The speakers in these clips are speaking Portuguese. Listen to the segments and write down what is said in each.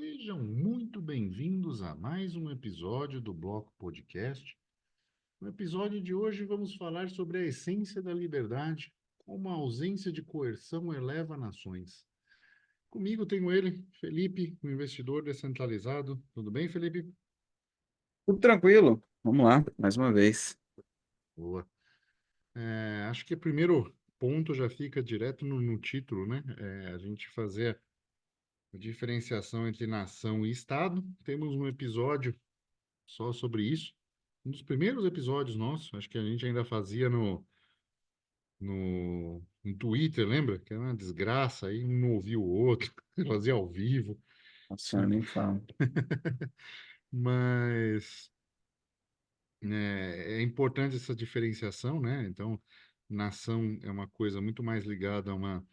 Sejam muito bem-vindos a mais um episódio do Bloco Podcast. No episódio de hoje vamos falar sobre a essência da liberdade, como a ausência de coerção eleva nações. Comigo tenho ele, Felipe, um investidor descentralizado. Tudo bem, Felipe? Tudo tranquilo. Vamos lá, mais uma vez. Boa. Acho que o primeiro ponto já fica direto no título, né? A gente fazer a diferenciação entre nação e Estado. Temos um episódio só sobre isso. Um dos primeiros episódios nossos, acho que a gente ainda fazia no Twitter, lembra? Que era uma desgraça, aí um não ouvia o outro, fazia ao vivo. Nossa, eu nem falo. Mas é importante essa diferenciação, né? Então, nação é uma coisa muito mais ligada a uma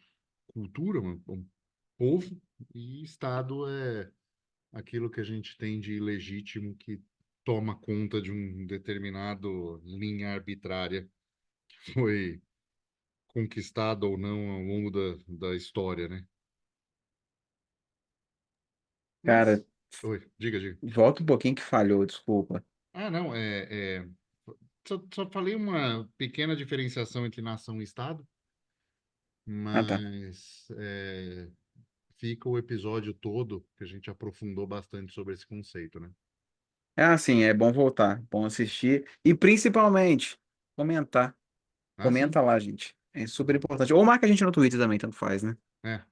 cultura, um povo, e Estado é aquilo que a gente tem de ilegítimo que toma conta de um determinado linha arbitrária que foi conquistado ou não ao longo da história, né? Cara, Mas, oi, diga. volta um pouquinho que falhou, desculpa. Não, só falei uma pequena diferenciação entre nação e Estado, Ah, tá. mas fica o episódio todo que a gente aprofundou bastante sobre esse conceito, né? É assim, é bom voltar, bom assistir e principalmente comentar. Ah, sim. Comenta lá, gente. É super importante. Ou marca a gente no Twitter também, tanto faz, né? É,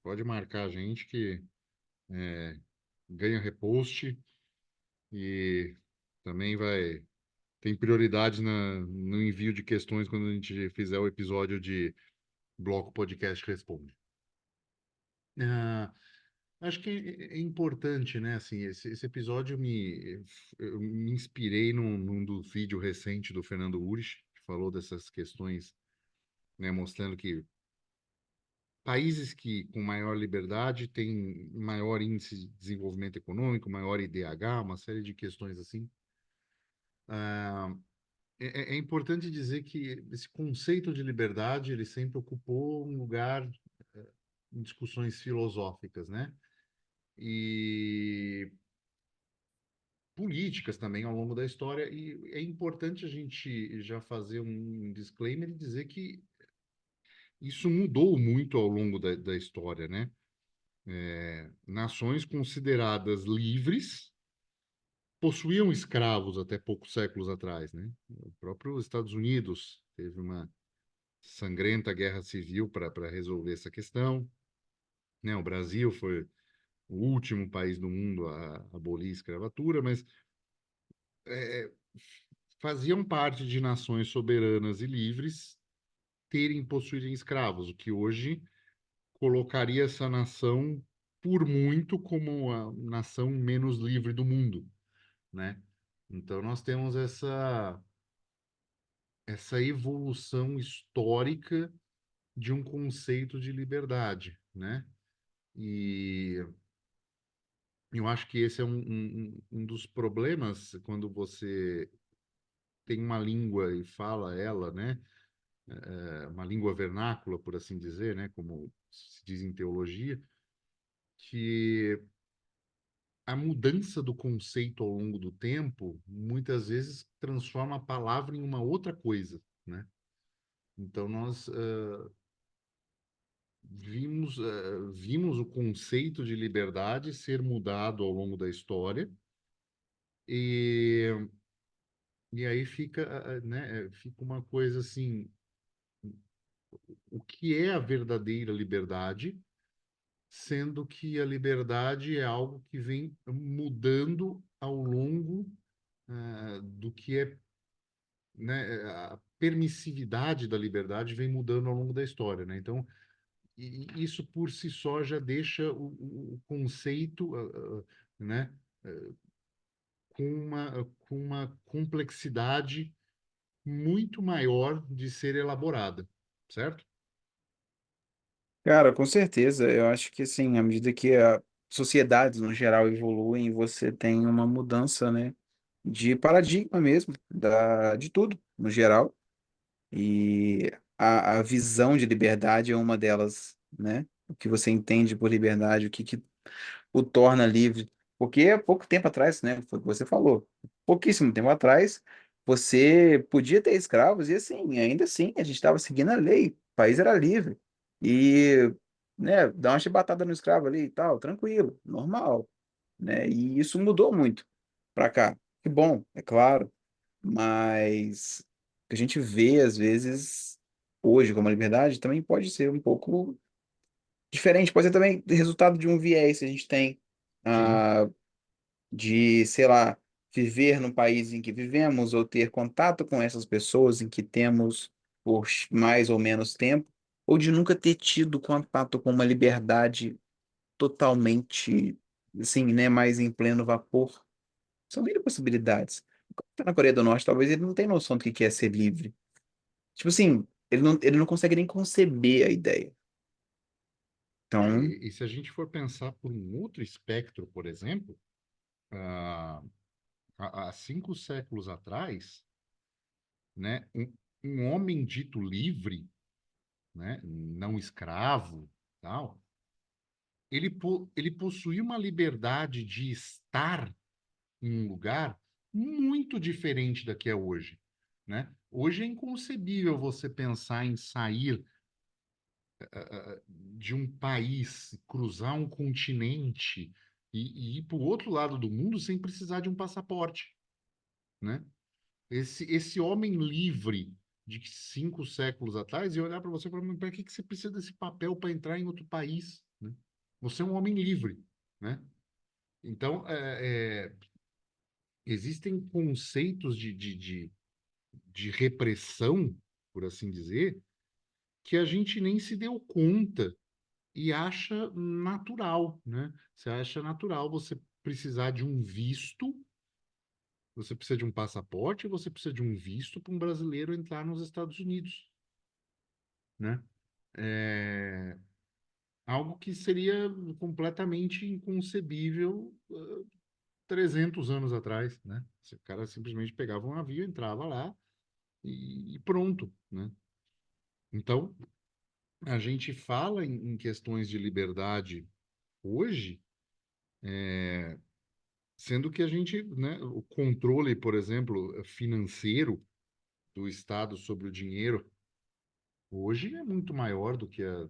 pode marcar a gente que é, ganha repost e também tem prioridade no envio de questões quando a gente fizer o episódio de Bloco Podcast Responde. Ah, acho que é importante, né? Assim, esse episódio eu me inspirei num do vídeo recente do Fernando Urich, que falou dessas questões, né? Mostrando que países que com maior liberdade têm maior índice de desenvolvimento econômico, maior IDH, uma série de questões assim. Ah, é importante dizer que esse conceito de liberdade ele sempre ocupou um lugar em discussões filosóficas, né? E políticas também ao longo da história. E é importante a gente já fazer um disclaimer e dizer que isso mudou muito ao longo da história, né? Nações consideradas livres possuíam escravos até poucos séculos atrás, né? O próprio Estados Unidos teve uma sangrenta guerra civil para resolver essa questão, né? O Brasil foi o último país do mundo a abolir a escravatura, mas é, faziam parte de nações soberanas e livres possuírem escravos, o que hoje colocaria essa nação por muito como a nação menos livre do mundo, né? Então nós temos essa evolução histórica de um conceito de liberdade, né? E eu acho que esse é um dos problemas quando você tem uma língua e fala ela, né? Uma língua vernácula, por assim dizer, né? Como se diz em teologia, que a mudança do conceito ao longo do tempo muitas vezes transforma a palavra em uma outra coisa, né? Então nós vimos o conceito de liberdade ser mudado ao longo da história e, e aí fica uma coisa assim, o que é a verdadeira liberdade, sendo que a liberdade é algo que vem mudando ao longo do que é, né, a permissividade da liberdade vem mudando ao longo da história, né? Então, isso por si só já deixa o conceito, né, com uma complexidade muito maior de ser elaborada, certo? Cara, com certeza. Eu acho que, assim, à medida que a sociedades, no geral, evoluem, você tem uma mudança, né, de paradigma mesmo, de tudo, no geral. E a visão de liberdade é uma delas, né? O que você entende por liberdade, o torna livre? Porque há pouco tempo atrás, né, foi o que você falou, pouquíssimo tempo atrás, você podia ter escravos e assim, ainda assim, a gente estava seguindo a lei, o país era livre. E, né, dá uma chibatada no escravo ali e tal, tranquilo, normal, né? E isso mudou muito para cá. Que bom, é claro, mas o que a gente vê às vezes hoje como liberdade também pode ser um pouco diferente, pode ser também resultado de um viés que a gente tem, Sim. ah, de, sei lá, viver no país em que vivemos ou ter contato com essas pessoas em que temos por mais ou menos tempo, ou de nunca ter tido contato com uma liberdade totalmente, assim, né, mais em pleno vapor. São mil possibilidades. O cara que tá na Coreia do Norte, talvez ele não tenha noção do que é ser livre. Tipo assim, ele não consegue nem conceber a ideia. Então, E se a gente for pensar por um outro espectro, por exemplo, ah, há 5 séculos atrás, né, um homem dito livre, né, não escravo, tal, ele possuía uma liberdade de estar em um lugar muito diferente da que é hoje, né? Hoje é inconcebível você pensar em sair de um país, cruzar um continente e ir para o outro lado do mundo sem precisar de um passaporte, né? Esse homem livre de 5 séculos atrás ia olhar para você e falar, para que que você precisa desse papel para entrar em outro país, né? Você é um homem livre, né? Então, existem conceitos de repressão, por assim dizer, que a gente nem se deu conta e acha natural, né? Você acha natural você precisar de um visto, você precisa de um passaporte, você precisa de um visto para um brasileiro entrar nos Estados Unidos, né? É algo que seria completamente inconcebível 300 anos atrás, né? O cara simplesmente pegava um navio, entrava lá e pronto, né? Então, a gente fala em questões de liberdade hoje, sendo que a gente, né, o controle, por exemplo, financeiro do Estado sobre o dinheiro hoje é muito maior do que há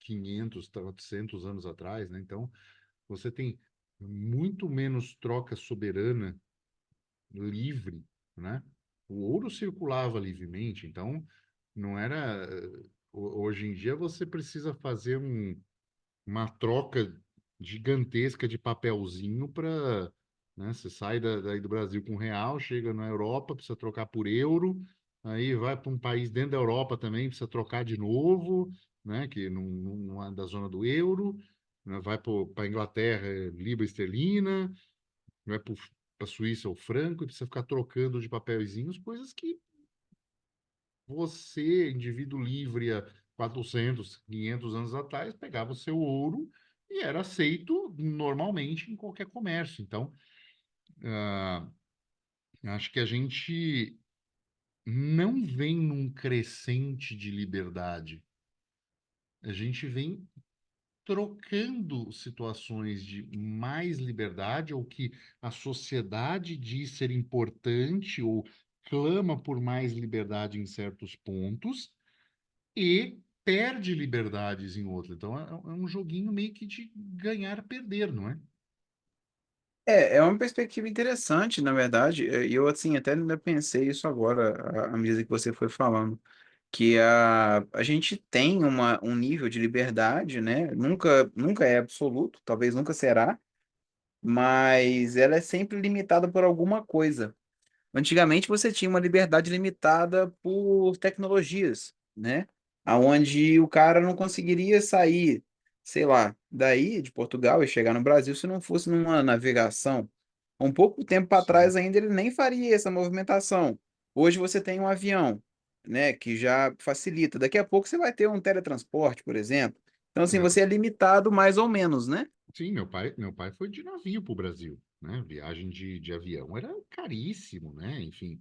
500, 400 anos atrás, né? Então, você tem muito menos troca soberana livre, né? O ouro circulava livremente, então não era. Hoje em dia você precisa fazer uma troca gigantesca de papelzinho para, né? Você sai daí do Brasil com real, chega na Europa, precisa trocar por euro, aí vai para um país dentro da Europa também, precisa trocar de novo, né? Que não é da zona do euro, né? Vai para a Inglaterra, libra esterlina, vai para a Suíça o franco, e precisa ficar trocando de papelzinhos, coisas que você, indivíduo livre há 400, 500 anos atrás, pegava o seu ouro e era aceito normalmente em qualquer comércio. Então, ah, acho que a gente não vem num crescente de liberdade. A gente vem trocando situações de mais liberdade, ou que a sociedade diz ser importante, ou clama por mais liberdade em certos pontos, e perde liberdades em outros. Então é um joguinho meio que de ganhar-perder, não é? é uma perspectiva interessante, na verdade, e eu, assim, até ainda pensei isso agora, à medida que você foi falando, que a gente tem um nível de liberdade, né? Nunca é absoluto, talvez nunca será, mas ela é sempre limitada por alguma coisa. Antigamente você tinha uma liberdade limitada por tecnologias, né? Aonde o cara não conseguiria sair, sei lá, daí de Portugal e chegar no Brasil se não fosse numa navegação. Um pouco tempo Sim. atrás ainda ele nem faria essa movimentação. Hoje você tem um avião, né, que já facilita. Daqui a pouco você vai ter um teletransporte, por exemplo. Então assim, Meu- você é limitado mais ou menos, né? sim, meu pai foi de navio para o Brasil, né? Viagem de avião era caríssimo, né? Enfim,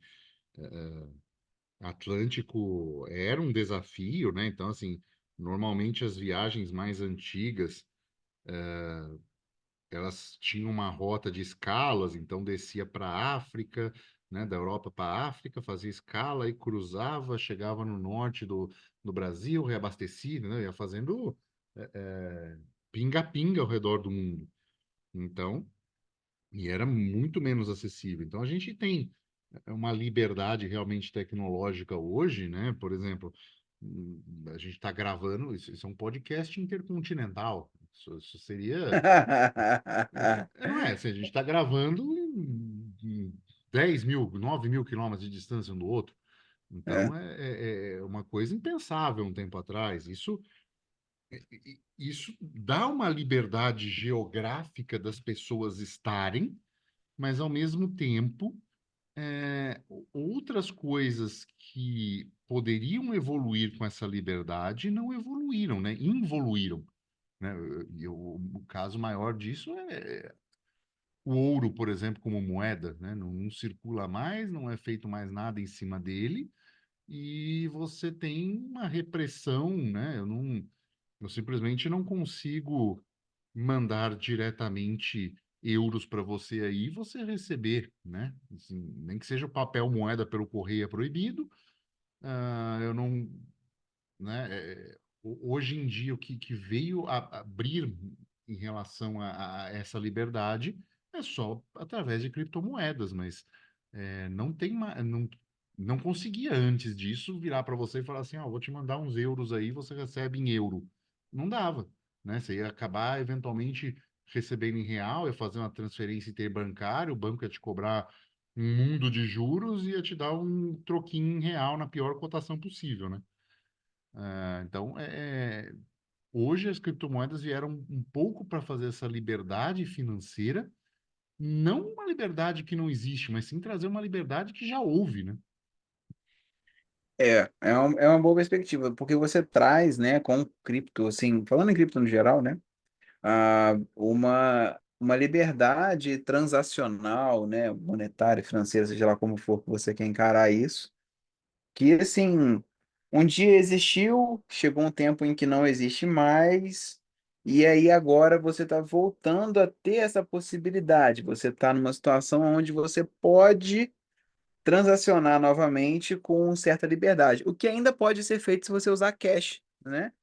Atlântico era um desafio, né? Então, assim, normalmente as viagens mais antigas elas tinham uma rota de escalas, então descia para a África, né, da Europa para a África, fazia escala e cruzava, chegava no norte do Brasil, reabastecia, né, ia fazendo pinga-pinga ao redor do mundo. Então, e era muito menos acessível. Então, a gente tem uma liberdade realmente tecnológica hoje, né? Por exemplo, a gente está gravando, isso é um podcast intercontinental. Isso seria. Não é, assim, a gente está gravando em 10 mil, 9 mil quilômetros de distância um do outro. É. Então, é uma coisa impensável um tempo atrás. Isso dá uma liberdade geográfica das pessoas estarem, mas, ao mesmo tempo, outras coisas que poderiam evoluir com essa liberdade não evoluíram, né? Involuíram, né? O caso maior disso é o ouro, por exemplo, como moeda, né? Não circula mais, não é feito mais nada em cima dele, e você tem uma repressão, né? Eu simplesmente não consigo mandar diretamente euros para você aí e você receber, né? Assim, nem que seja papel moeda pelo correio é proibido. Eu não, né? Hoje em dia, o que veio a abrir em relação a essa liberdade é só através de criptomoedas, mas não tem não conseguia antes disso virar para você e falar assim, ó, vou te mandar uns euros aí, você recebe em euro. Não dava, né? Você ia acabar eventualmente recebendo em real, ia fazer uma transferência interbancária, o banco ia te cobrar um mundo de juros e ia te dar um troquinho em real na pior cotação possível, né? Então, hoje as criptomoedas vieram um pouco para fazer essa liberdade financeira, não uma liberdade que não existe, mas sim trazer uma liberdade que já houve, né? É uma boa perspectiva, porque você traz, né, com cripto, assim, falando em cripto no geral, né, uma liberdade transacional, né, monetária, financeira, seja lá como for que você quer encarar isso, que, assim, um dia existiu, chegou um tempo em que não existe mais, e aí agora você está voltando a ter essa possibilidade, você está numa situação onde você pode transacionar novamente com certa liberdade. O que ainda pode ser feito se você usar cash, né?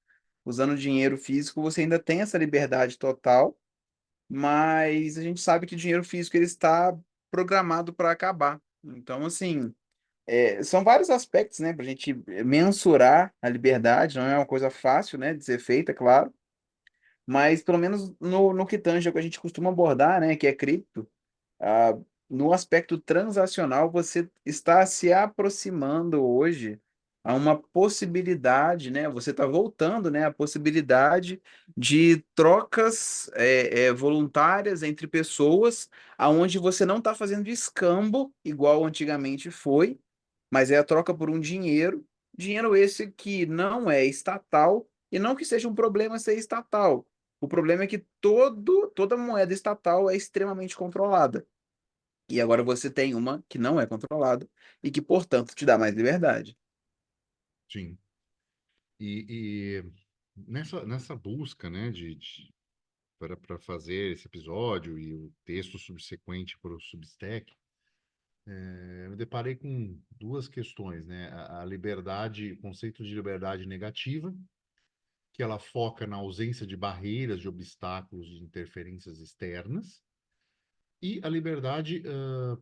Usando dinheiro físico, você ainda tem essa liberdade total, mas a gente sabe que o dinheiro físico ele está programado para acabar. Então, assim, são vários aspectos, né, para a gente mensurar a liberdade. Não é uma coisa fácil, né, de ser feita, claro, mas pelo menos no que tange ao que a gente costuma abordar, né, que é cripto. Ah, no aspecto transacional, você está se aproximando hoje a uma possibilidade, né? Você está voltando, né? A possibilidade de trocas voluntárias entre pessoas, aonde você não está fazendo escambo, igual antigamente foi, mas é a troca por um dinheiro, dinheiro esse que não é estatal, e não que seja um problema ser estatal. O problema é que toda moeda estatal é extremamente controlada. E agora você tem uma que não é controlada e que, portanto, te dá mais liberdade. Sim. E nessa busca, né, para fazer esse episódio e o texto subsequente para o Substack, eu me deparei com duas questões, né? A liberdade, o conceito de liberdade negativa, que ela foca na ausência de barreiras, de obstáculos, de interferências externas, e a liberdade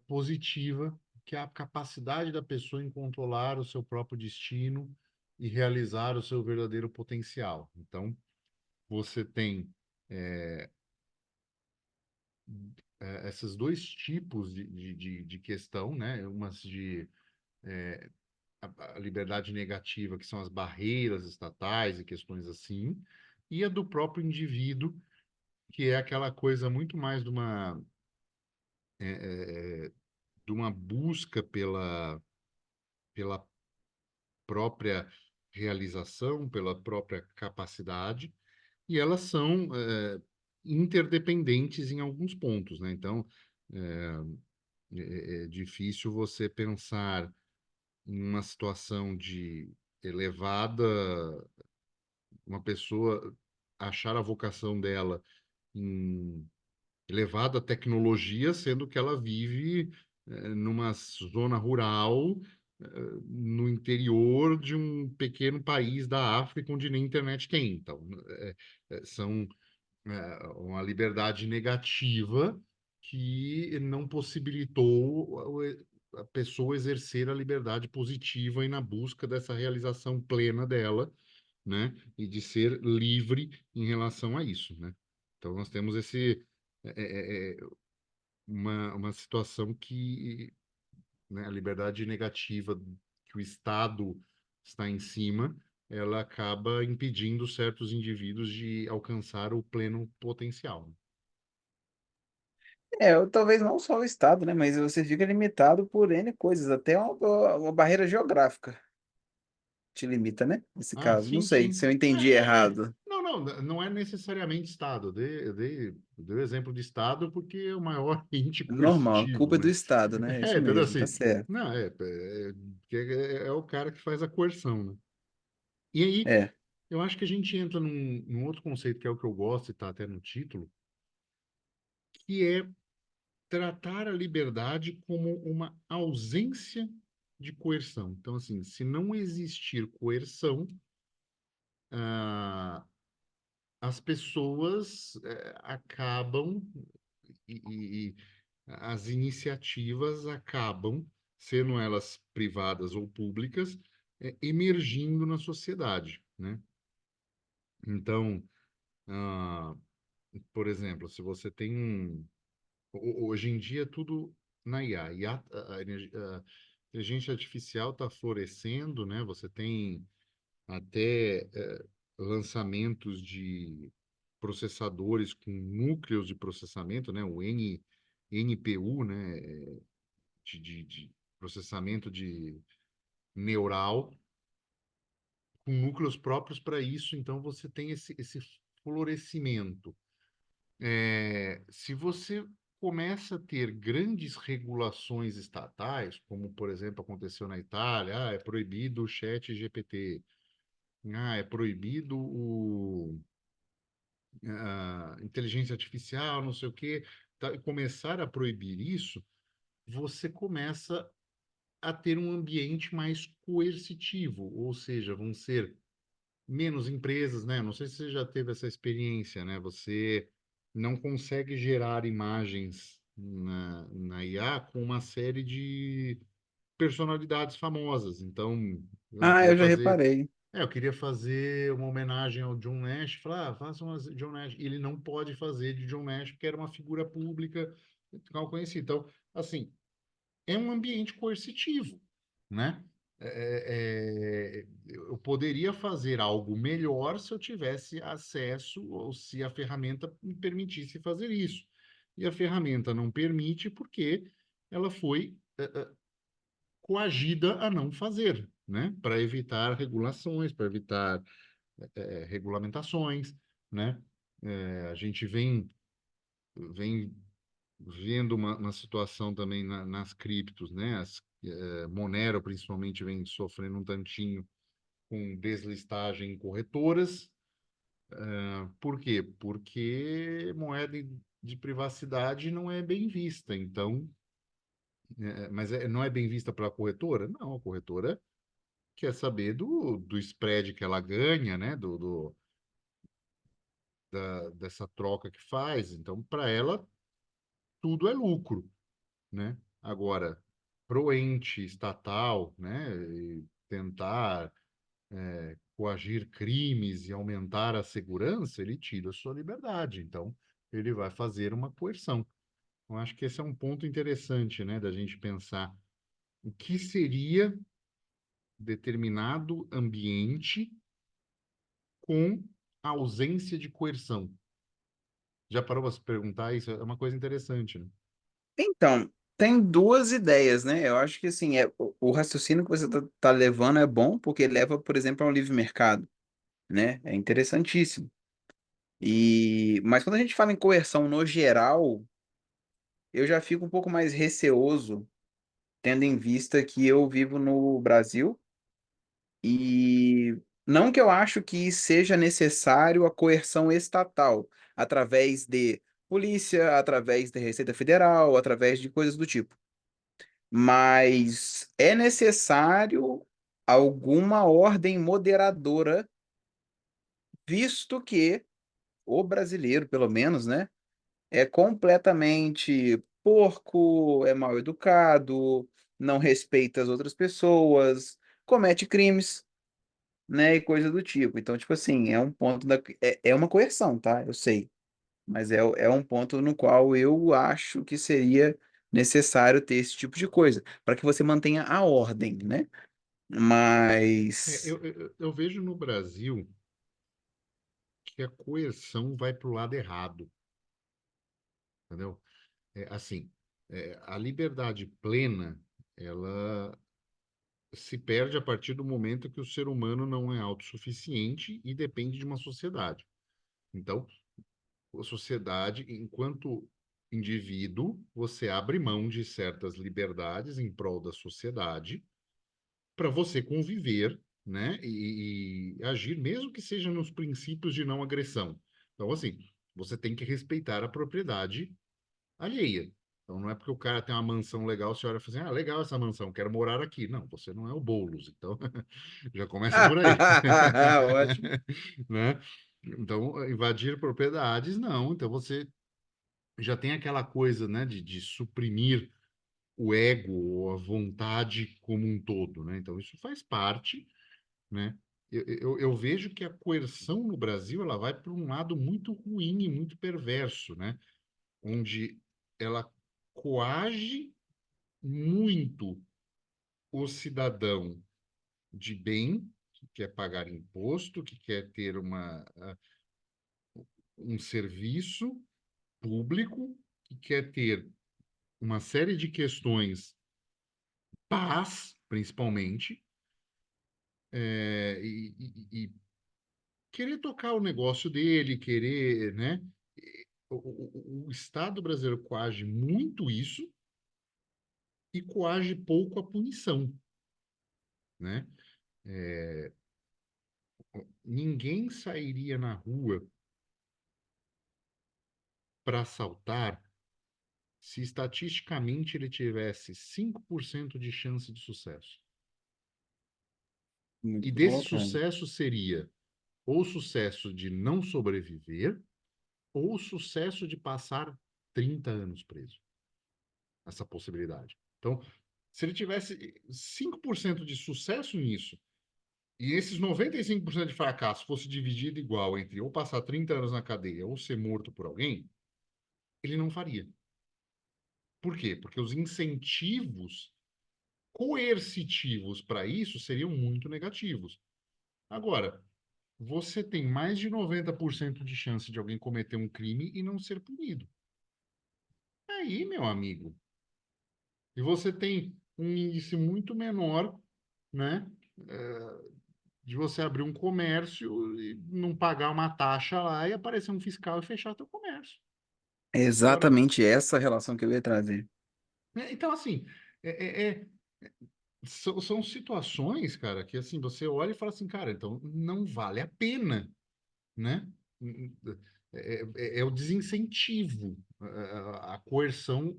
positiva, que é a capacidade da pessoa em controlar o seu próprio destino e realizar o seu verdadeiro potencial. Então, você tem esses dois tipos de questão, né? Umas de a liberdade negativa, que são as barreiras estatais e questões assim, e a do próprio indivíduo, que é aquela coisa muito mais de uma busca pela própria realização, pela própria capacidade, e elas são interdependentes em alguns pontos, né? Então, é difícil você pensar em uma situação de elevada, uma pessoa achar a vocação dela em elevada tecnologia, sendo que ela vive numa zona rural, no interior de um pequeno país da África onde nem internet tem. Então, são uma liberdade negativa que não possibilitou a pessoa exercer a liberdade positiva e na busca dessa realização plena dela, né? E de ser livre em relação a isso, né? Então nós temos uma situação que, né, a liberdade negativa que o Estado está em cima, ela acaba impedindo certos indivíduos de alcançar o pleno potencial. Talvez não só o estado, né? Mas você fica limitado por N coisas, até uma barreira geográfica te limita, né? Nesse Ah, caso. Não sim, sei sim. se eu entendi errado. Não, não, não é necessariamente Estado. Eu dei o exemplo de Estado porque é o maior ente Normal, a coercitivo, culpa é do né? estado, né? É isso Entendeu mesmo, tá assim? certo. Não, é o cara que faz a coerção, né? E aí, É. eu acho que a gente entra num outro conceito que é o que eu gosto e está até no título, que é tratar a liberdade como uma ausência de coerção. Então, assim, se não existir coerção, ah, as pessoas acabam e as iniciativas acabam, sendo elas privadas ou públicas, emergindo na sociedade, né? Então, ah, por exemplo, se você tem hoje em dia é tudo na IA. A inteligência artificial está florescendo, né? Você tem até lançamentos de processadores com núcleos de processamento, né? NPU, né? De processamento de neural, com núcleos próprios para isso. Então, você tem esse florescimento. Se você começa a ter grandes regulações estatais, como, por exemplo, aconteceu na Itália, é proibido o chat GPT, é proibido a inteligência artificial, não sei o quê, tá, e começar a proibir isso, você começa a ter um ambiente mais coercitivo, ou seja, vão ser menos empresas, né? Não sei se você já teve essa experiência, né? Você não consegue gerar imagens na IA com uma série de personalidades famosas. Então, eu Ah, queria eu já fazer, reparei. eu queria fazer uma homenagem ao John Nash, falar, faça uma de John Nash. E ele não pode fazer de John Nash porque era uma figura pública, mal conhecida. Então, assim, é um ambiente coercitivo, né? Eu poderia fazer algo melhor se eu tivesse acesso ou se a ferramenta me permitisse fazer isso. E a ferramenta não permite porque ela foi coagida a não fazer, né? Para evitar regulações, para evitar regulamentações, né? A gente vem vendo uma situação também nas criptos, né? Monero, principalmente, vem sofrendo um tantinho com deslistagem em corretoras. Por quê? Porque moeda de privacidade não é bem vista. Então, mas não é bem vista pela corretora? Não, a corretora quer saber do spread que ela ganha, né? Dessa troca que faz. Então, para ela, tudo é lucro, né? Agora, pro ente estatal, né, e tentar coagir crimes e aumentar a segurança, ele tira a sua liberdade. Então, ele vai fazer uma coerção. Eu acho que esse é um ponto interessante, né, da gente pensar o que seria determinado ambiente com a ausência de coerção. Já parou para se perguntar isso? É uma coisa interessante, né? Então, tem duas ideias, né? Eu acho que assim, o raciocínio que você tá levando é bom, porque leva, por exemplo, a um livre mercado, né? É interessantíssimo. Mas quando a gente fala em coerção no geral, eu já fico um pouco mais receoso, tendo em vista que eu vivo no Brasil e não que eu acho que seja necessário a coerção estatal através de polícia, através da Receita Federal, através de coisas do tipo. Mas é necessário alguma ordem moderadora, visto que o brasileiro, pelo menos, né, é completamente porco, é mal educado, não respeita as outras pessoas, comete crimes, né, e coisa do tipo. Então, tipo assim, é um ponto é uma coerção, tá? Eu sei, mas é um ponto no qual eu acho que seria necessário ter esse tipo de coisa, para que você mantenha a ordem, né? É, Mas eu vejo no Brasil que a coerção vai para o lado errado, entendeu? É, assim, a liberdade plena, ela se perde a partir do momento que o ser humano não é autossuficiente e depende de uma sociedade. Então, a sociedade, enquanto indivíduo, você abre mão de certas liberdades em prol da sociedade para você conviver, né, e agir, mesmo que seja nos princípios de não agressão. Então, assim, você tem que respeitar a propriedade alheia. Então, não é porque o cara tem uma mansão legal, você olha e fala assim, ah, legal essa mansão, quero morar aqui. Não, você não é o Boulos, então já começa por aí. ótimo. Né? Então, invadir propriedades, não. Então, você já tem aquela coisa, né, de suprimir o ego ou a vontade como um todo, né? Então, isso faz parte, né? Eu vejo que a coerção no Brasil ela vai para um lado muito ruim e muito perverso, né? Onde ela coage muito o cidadão de bem, que quer pagar imposto, que quer ter um serviço público, que quer ter uma série de questões, paz, principalmente, e querer tocar o negócio dele, querer, né? O Estado brasileiro coage muito isso e coage pouco a punição, né? Ninguém sairia na rua para assaltar se estatisticamente ele tivesse 5% de chance de sucesso. E Muito desse colocado. sucesso seria ou sucesso de não sobreviver ou sucesso de passar 30 anos preso. Essa possibilidade. Então, se ele tivesse 5% de sucesso nisso e esses 95% de fracasso fosse dividido igual entre ou passar 30 anos na cadeia ou ser morto por alguém, ele não faria. Por quê? Porque os incentivos coercitivos para isso seriam muito negativos. Agora, você tem mais de 90% de chance de alguém cometer um crime e não ser punido. Aí, meu amigo, e você tem um índice muito menor, né, de você abrir um comércio e não pagar uma taxa lá e aparecer um fiscal e fechar teu comércio. É Agora, exatamente essa relação que eu ia trazer. então assim, é, é, é, são situações, cara, que assim, você olha e fala assim, cara, então não vale a pena, né? É o desincentivo. A coerção,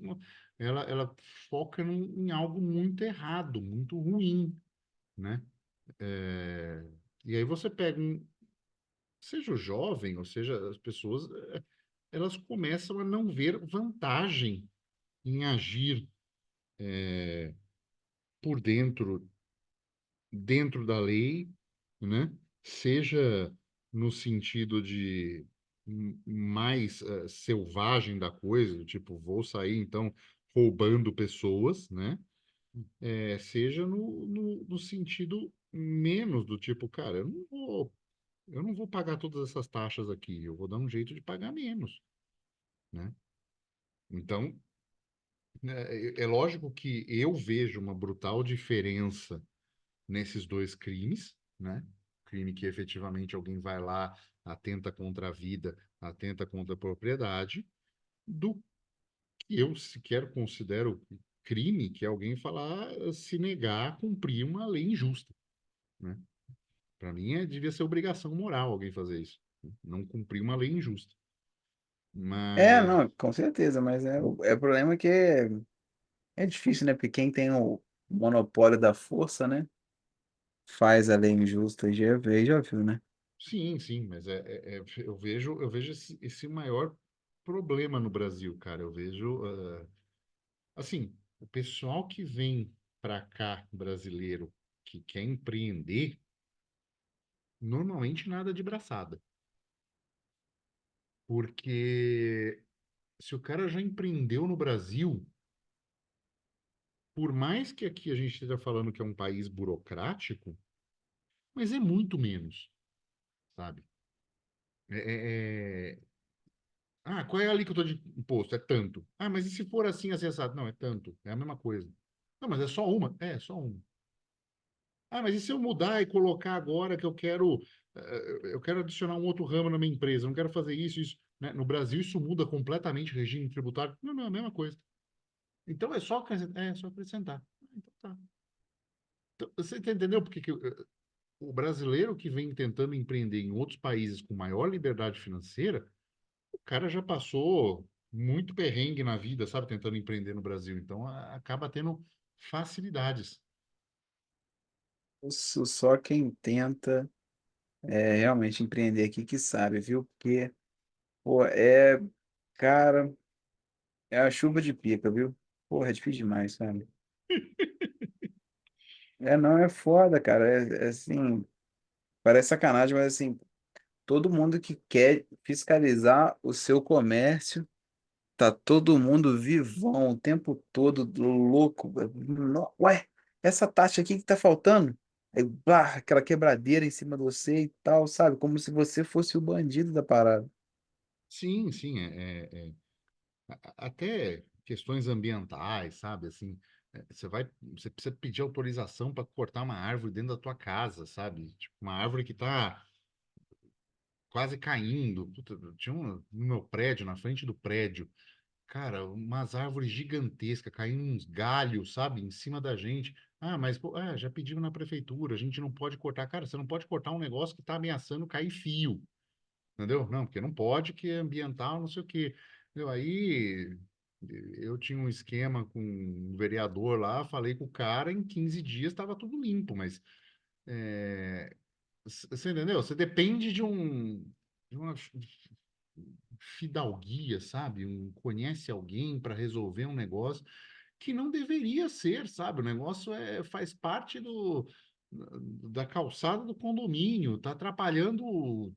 ela foca em algo muito errado, muito ruim, né? É, e aí você pega, seja o jovem, ou seja, as pessoas, elas começam a não ver vantagem em agir por dentro da lei, né? Seja no sentido de mais selvagem da coisa, do tipo, vou sair então roubando pessoas, né? Seja no sentido menos do tipo, cara, eu não vou pagar todas essas taxas aqui, eu vou dar um jeito de pagar menos, né? Então, é lógico que eu vejo uma brutal diferença nesses dois crimes, né? Crime que efetivamente alguém vai lá, atenta contra a vida, atenta contra a propriedade, do que eu sequer considero crime, que é alguém falar, se negar a cumprir uma lei injusta, né? Para mim, devia ser obrigação moral alguém fazer isso, não cumprir uma lei injusta. É, Mas, não, com certeza, mas o problema que é difícil, né? Porque quem tem o monopólio da força, né? Faz a lei injusta, já viu, né? sim, sim, mas eu vejo esse maior problema no Brasil, cara. Eu vejo, assim, o pessoal que vem para cá, brasileiro, que quer empreender, normalmente nada de braçada. Porque se o cara já empreendeu no Brasil, por mais que aqui a gente esteja falando que é um país burocrático, mas é muito menos, sabe? Qual é a alíquota de imposto? É tanto. Ah, mas e se for assim, acessado? Não, é tanto. É a mesma coisa. Não, mas é só uma? É só uma. Ah, mas e se eu mudar e colocar agora que eu quero adicionar um outro ramo na minha empresa, eu não quero fazer isso, isso, né? No Brasil isso muda completamente o regime tributário. Não, não, é a mesma coisa. Então é só acrescentar. Então tá. Então, você entendeu por que que o brasileiro que vem tentando empreender em outros países com maior liberdade financeira, o cara já passou muito perrengue na vida, sabe, tentando empreender no Brasil. Então acaba tendo facilidades. Isso só quem tenta realmente empreender aqui que sabe, viu? Porque, pô, cara, é a chuva de pica, viu? Porra, é difícil demais, sabe? Não, é foda, cara. É assim, parece sacanagem, mas assim, todo mundo que quer fiscalizar o seu comércio, tá todo mundo vivão o tempo todo, louco. Ué, essa taxa aqui que tá faltando? Aí, blá, aquela quebradeira em cima de você e tal, sabe? Como se você fosse o bandido da parada. Sim, sim, até questões ambientais, sabe? Assim, você precisa pedir autorização para cortar uma árvore dentro da tua casa, sabe? Tipo, uma árvore que está quase caindo. Puta, tinha no meu prédio, na frente do prédio, cara, umas árvores gigantescas, caindo uns galhos, sabe, em cima da gente. Ah, mas pô, já pediram na prefeitura, a gente não pode cortar. Cara, você não pode cortar um negócio que está ameaçando cair fio, entendeu? Não, porque não pode, que é ambiental, não sei o quê. Entendeu? Aí eu tinha um esquema com um vereador lá, falei com o cara, em 15 dias estava tudo limpo, mas você entendeu? Você depende de uma fidalguia, sabe? Conhece alguém para resolver um negócio que não deveria ser, sabe? O negócio faz parte da calçada do condomínio, está atrapalhando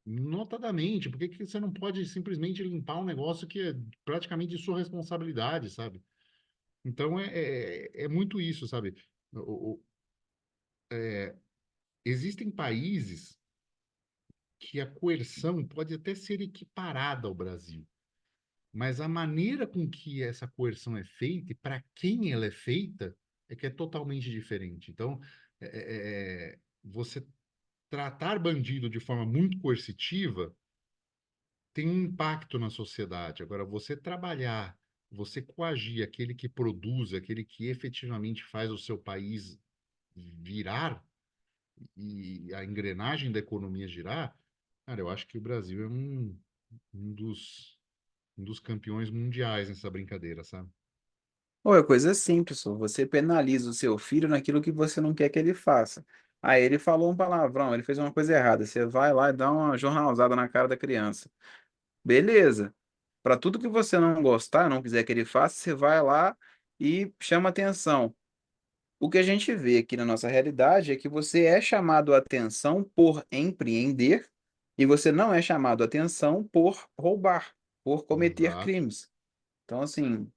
notadamente. Por que que você não pode simplesmente limpar um negócio que é praticamente de sua responsabilidade, sabe? Então é muito isso, sabe? O- o- Existem países que a coerção pode até ser equiparada ao Brasil. Mas a maneira com que essa coerção é feita e para quem ela é feita é que é totalmente diferente. Então, você tratar bandido de forma muito coercitiva tem um impacto na sociedade. Agora, você trabalhar, você coagir aquele que produz, aquele que efetivamente faz o seu país virar e a engrenagem da economia girar, cara, eu acho que o Brasil é um dos campeões mundiais nessa brincadeira, sabe? Ou é coisa simples, só. Você penaliza o seu filho naquilo que você não quer que ele faça. Aí ele falou um palavrão, ele fez uma coisa errada. Você vai lá e dá uma jornalzada na cara da criança. Beleza. Para tudo que você não gostar, não quiser que ele faça, você vai lá e chama atenção. O que a gente vê aqui na nossa realidade é que você é chamado a atenção por empreender e você não é chamado a atenção por roubar, por cometer Exato, crimes. Então, assim,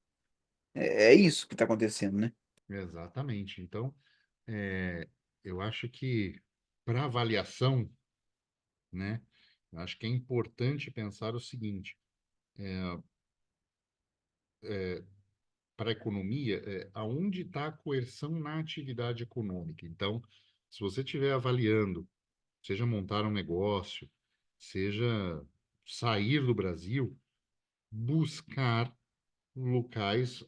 é isso que está acontecendo, né? exatamente. Então, é, eu acho que para avaliação, né, eu acho que é importante pensar o seguinte: para a economia, aonde está a coerção na atividade econômica? Então, se você estiver avaliando, seja montar um negócio, seja sair do Brasil, buscar locais,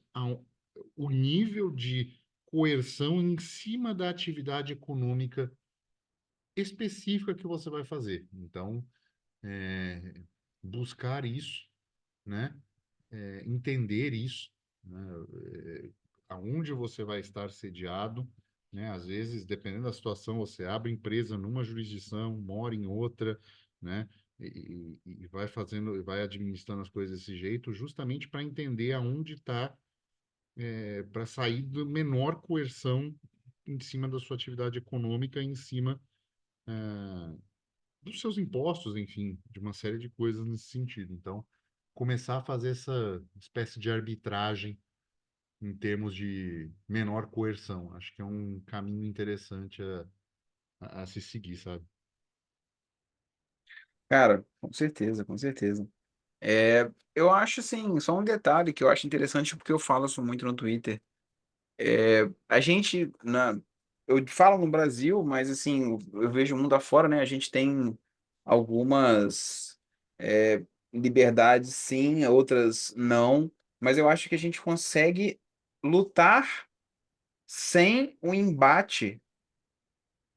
o nível de coerção em cima da atividade econômica específica que você vai fazer. Então, buscar isso. né? Entender isso, né? Aonde você vai estar sediado, né? Às vezes, dependendo da situação, você abre empresa numa jurisdição, mora em outra, né? E vai fazendo, vai administrando as coisas desse jeito, justamente para entender aonde está, para sair da menor coerção em cima da sua atividade econômica, em cima dos seus impostos, enfim, de uma série de coisas nesse sentido. Então, começar a fazer essa espécie de arbitragem em termos de menor coerção, acho que é um caminho interessante a se seguir, sabe? Cara, com certeza, com certeza. Eu acho assim, só um detalhe que eu acho interessante porque eu falo isso muito no Twitter. A gente, eu falo no Brasil, mas assim, eu vejo o mundo afora, né? A gente tem algumas liberdades, sim, outras não, mas eu acho que a gente consegue lutar sem o embate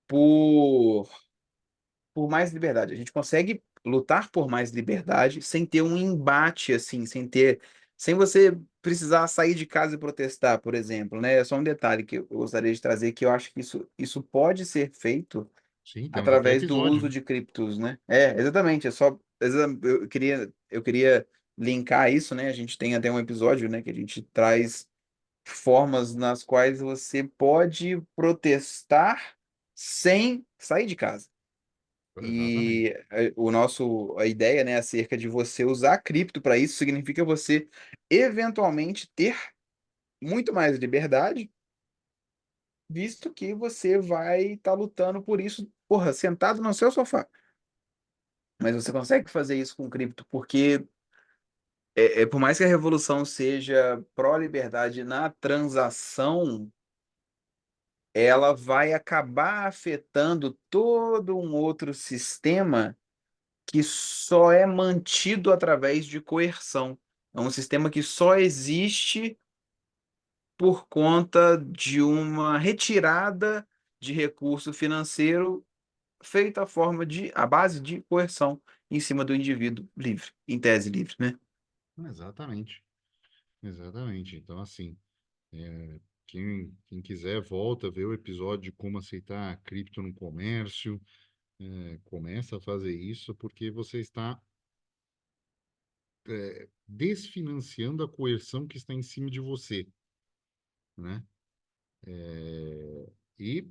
por por mais liberdade. A gente consegue lutar por mais liberdade sem ter um embate assim, sem você precisar sair de casa e protestar, por exemplo, né? É só um detalhe que eu gostaria de trazer que eu acho que isso pode ser feito Sim, temos até através do episódio, uso né? de criptos, né? Exatamente, eu queria linkar isso, né? A gente tem até um episódio, né, que a gente traz formas nas quais você pode protestar sem sair de casa. Exatamente. E a ideia, né, acerca de você usar cripto para isso significa você eventualmente ter muito mais liberdade, visto que você vai estar lutando por isso, porra, sentado no seu sofá. Mas você consegue fazer isso com cripto, porque por mais que a revolução seja pró-liberdade na transação, ela vai acabar afetando todo um outro sistema que só é mantido através de coerção. É um sistema que só existe por conta de uma retirada de recurso financeiro feita à base de coerção em cima do indivíduo livre, em tese livre, né? Exatamente. Exatamente. Então, assim, quem quiser, volta, vê o episódio de como aceitar cripto no comércio, começa a fazer isso, porque você está desfinanciando a coerção que está em cima de você, né? E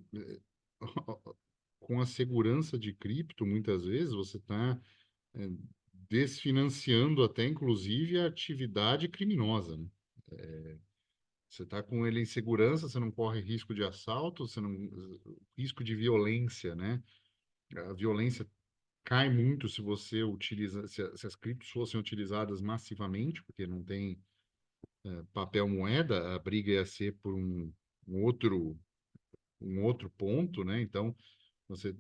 com a segurança de cripto, muitas vezes você está desfinanciando até, inclusive, a atividade criminosa, né? Você está com ele em segurança, você não corre risco de assalto, você não risco de violência, né? A violência cai muito se você utiliza, se as criptos fossem utilizadas massivamente, porque não tem papel moeda, a briga ia ser por um outro um outro ponto, né? Então, você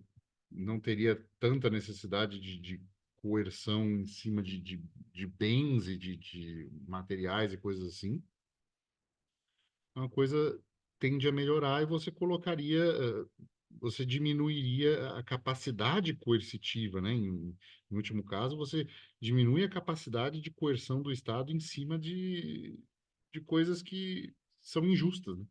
não teria tanta necessidade de coerção em cima de bens e de materiais e coisas assim. Uma coisa tende a melhorar e você colocaria, você diminuiria a capacidade coercitiva, né? Em último caso, você diminui a capacidade de coerção do Estado em cima de coisas que são injustas, né?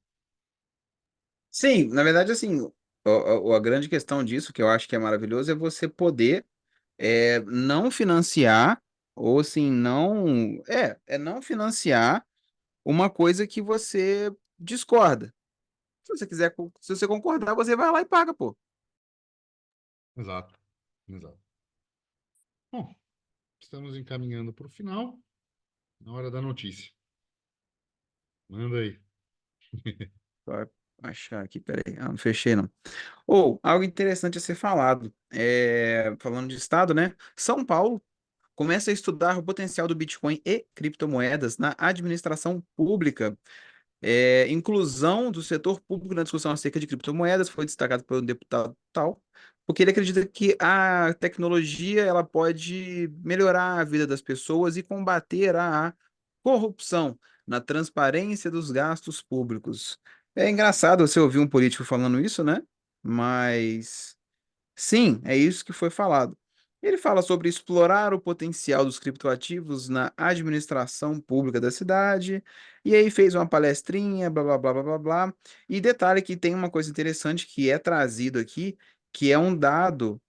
Sim, na verdade, assim, a grande questão disso, que eu acho que é maravilhoso, é você poder não financiar, ou assim, não financiar uma coisa que você discorda. Se você concordar, você vai lá e paga, pô. Exato, exato. Bom, estamos encaminhando para o final, na hora da notícia. Manda aí. Vai achar aqui, peraí. Ah, não fechei, não. Ou, algo interessante a ser falado. Falando de Estado, né? São Paulo começa a estudar o potencial do Bitcoin e criptomoedas na administração pública. Inclusão do setor público na discussão acerca de criptomoedas foi destacado pelo deputado tal, porque ele acredita que a tecnologia ela pode melhorar a vida das pessoas e combater a corrupção na transparência dos gastos públicos. É engraçado você ouvir um político falando isso, né? Mas sim, é isso que foi falado. Ele fala sobre explorar o potencial dos criptoativos na administração pública da cidade, e aí fez uma palestrinha, blá blá blá blá blá blá. E detalhe que tem uma coisa interessante que é trazido aqui, que é um dado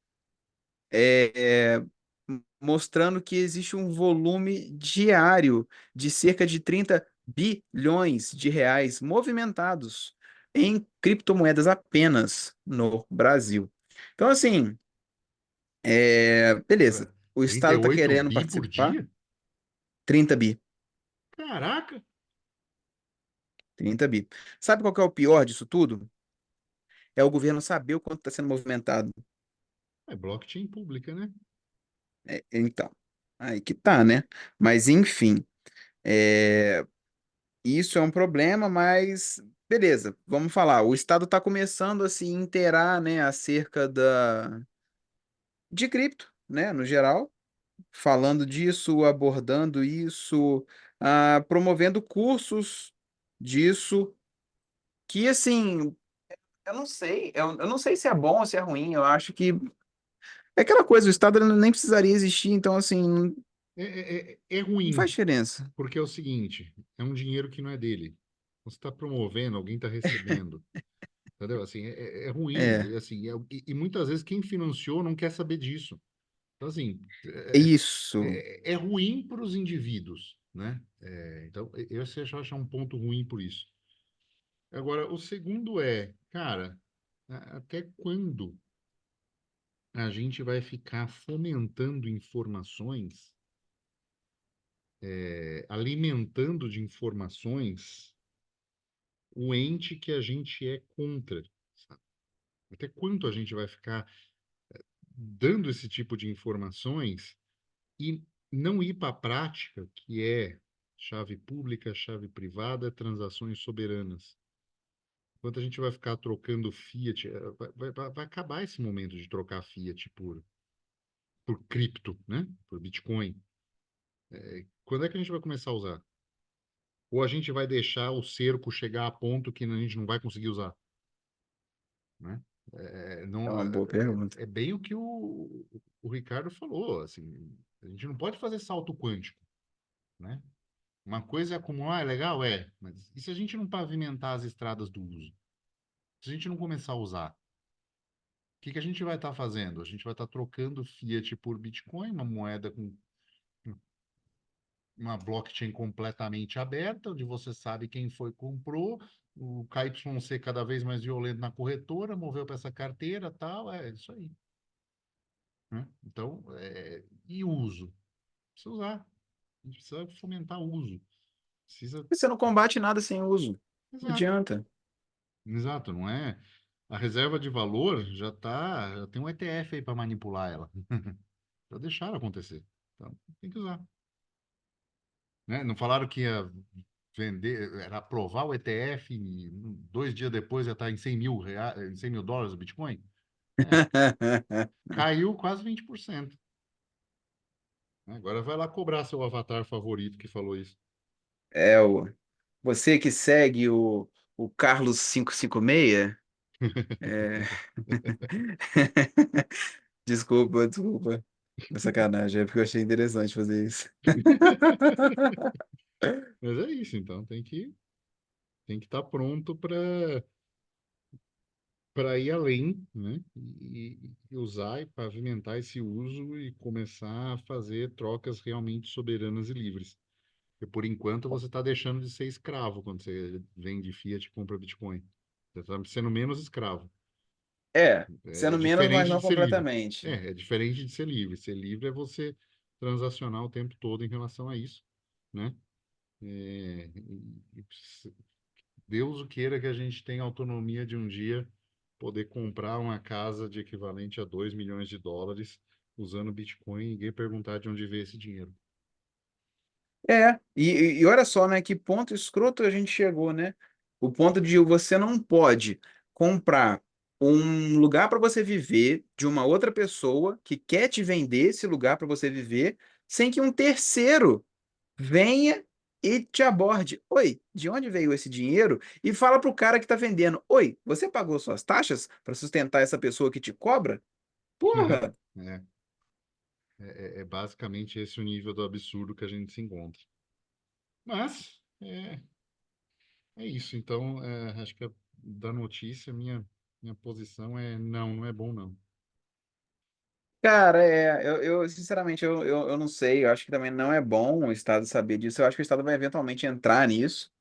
mostrando que existe um volume diário de cerca de 30 bilhões de reais movimentados em criptomoedas apenas no Brasil. Então, assim, beleza. Cara, O trinta e Estado está oito querendo bi por participar, dia? 30 bi. Caraca! 30 bi. Sabe qual que é o pior disso tudo? É o governo saber o quanto está sendo movimentado. É blockchain pública, né? Então, aí que tá, né? Mas, enfim, é, isso é um problema, mas beleza, vamos falar. O Estado está começando a se inteirar, né, acerca de cripto, né, no geral, falando disso, abordando isso, promovendo cursos disso, que assim, eu não sei se é bom ou se é ruim, eu acho que é aquela coisa, o Estado ele nem precisaria existir, então assim, É não faz ruim, diferença. porque é o seguinte, é um dinheiro que não é dele. Você está promovendo, alguém está recebendo, entendeu? Assim, é ruim, É, assim, e muitas vezes quem financiou não quer saber disso. Então, assim, isso. é ruim para os indivíduos, né? Então, eu acho um ponto ruim por isso. Agora, o segundo é, cara, até quando a gente vai ficar fomentando informações, alimentando de informações o ente que a gente é contra, sabe? Até quanto a gente vai ficar dando esse tipo de informações e não ir para a prática, que é chave pública, chave privada, transações soberanas. Enquanto a gente vai ficar trocando fiat, vai acabar esse momento de trocar fiat por cripto, né? Por Bitcoin. Quando é que a gente vai começar a usar? Ou a gente vai deixar o cerco chegar a ponto que a gente não vai conseguir usar, né? É Não, uma boa pergunta. é bem o que o Ricardo falou, assim, a gente não pode fazer salto quântico, né? Uma coisa é acumular, é legal? Mas e se a gente não pavimentar as estradas do uso? Se a gente não começar a usar, o que que a gente vai estar fazendo? A gente vai estar trocando fiat por Bitcoin, uma moeda com uma blockchain completamente aberta, onde você sabe quem foi que comprou, o KYC cada vez mais violento na corretora, moveu para essa carteira, tal, é isso aí, né? Então, e uso? Precisa usar, a gente precisa fomentar o uso, precisa, Você não combate nada sem uso. Não exato, adianta. exato, não é? A reserva de valor já tem um ETF aí para manipular ela, já deixaram acontecer, então tem que usar, né? Não falaram que ia vender, era aprovar o ETF, e 2 dias depois já está em 100 mil reais, em 100 mil dólares o Bitcoin? É, caiu quase 20%. Né? Agora vai lá cobrar seu avatar favorito que falou isso. É você que segue o Carlos 556. É... Desculpa, desculpa. É sacanagem, é porque eu achei interessante fazer isso. Mas é isso, então tem que estar pronto para ir além, né? E usar e pavimentar esse uso e começar a fazer trocas realmente soberanas e livres. Porque por enquanto você está deixando de ser escravo quando você vende Fiat e compra Bitcoin. Você está sendo menos escravo. É Sendo menos, mas diferente não de ser livre. completamente. É diferente de ser livre. Ser livre é você transacionar o tempo todo em relação a isso, né? É, Deus o queira que a gente tenha autonomia de um dia poder comprar uma casa de equivalente a 2 milhões de dólares usando Bitcoin e ninguém perguntar de onde veio esse dinheiro. E olha só, né, que ponto escroto a gente chegou, né? O ponto de você não pode comprar um lugar para você viver de uma outra pessoa que quer te vender esse lugar para você viver, sem que um terceiro venha e te aborde. Oi, de onde veio esse dinheiro? E fala pro cara que tá vendendo: Oi, você pagou suas taxas para sustentar essa pessoa que te cobra? Porra! É. É basicamente esse o nível do absurdo que a gente se encontra. Mas é isso. Então, acho que da notícia, minha posição é não, não é bom, não. Cara, eu sinceramente eu não sei, eu acho que também não é bom o Estado saber disso, eu acho que o Estado vai eventualmente entrar nisso.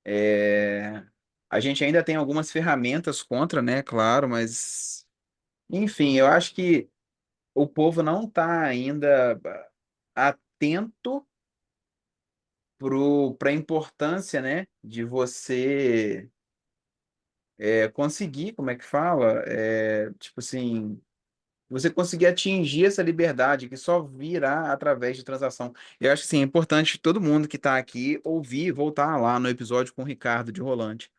É, a gente ainda tem algumas ferramentas contra, né, claro, mas enfim, eu acho que o povo não está ainda atento para a importância, né, de você conseguir, como é que fala? Tipo assim, você conseguir atingir essa liberdade que só virá através de transação. Eu acho que sim, é importante todo mundo que está aqui ouvir e voltar lá no episódio com o Ricardo de Rolante.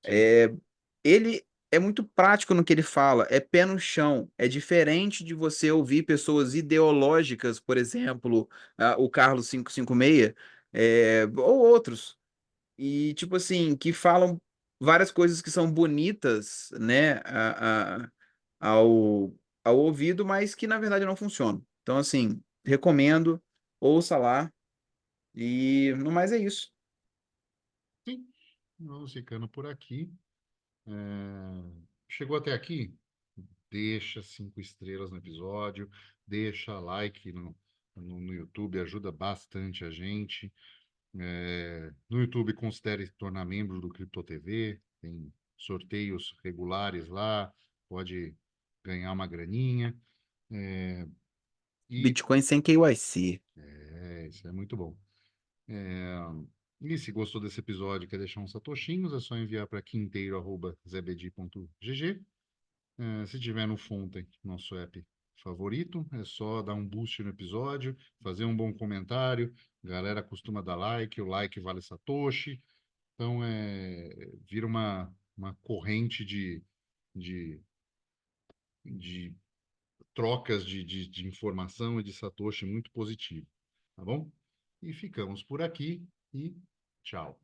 Sim, Ele é muito prático no que ele fala, é pé no chão. É diferente de você ouvir pessoas ideológicas, por exemplo, o Carlos 556, ou outros, e tipo assim, que falam várias coisas que são bonitas, né, ao, ao ouvido, mas que na verdade não funcionam. Então, assim, recomendo, ouça lá, e no mais é isso. sim. Vamos ficando por aqui. É, chegou até aqui? Deixa 5 estrelas no episódio, deixa like no YouTube, ajuda bastante a gente. No YouTube, considere se tornar membro do Cripto TV, tem sorteios regulares lá, pode ganhar uma graninha. É, e Bitcoin sem KYC. isso é muito bom. É, e se gostou desse episódio e quer deixar uns satoshinhos, é só enviar para quinteiro@zebedi.gg. Se tiver no Fonten, nosso app favorito, é só dar um boost no episódio, fazer um bom comentário. A galera costuma dar like, o like vale Satoshi. Então, vira uma corrente de, de trocas de informação e de Satoshi muito positiva. Tá bom? E ficamos por aqui e tchau.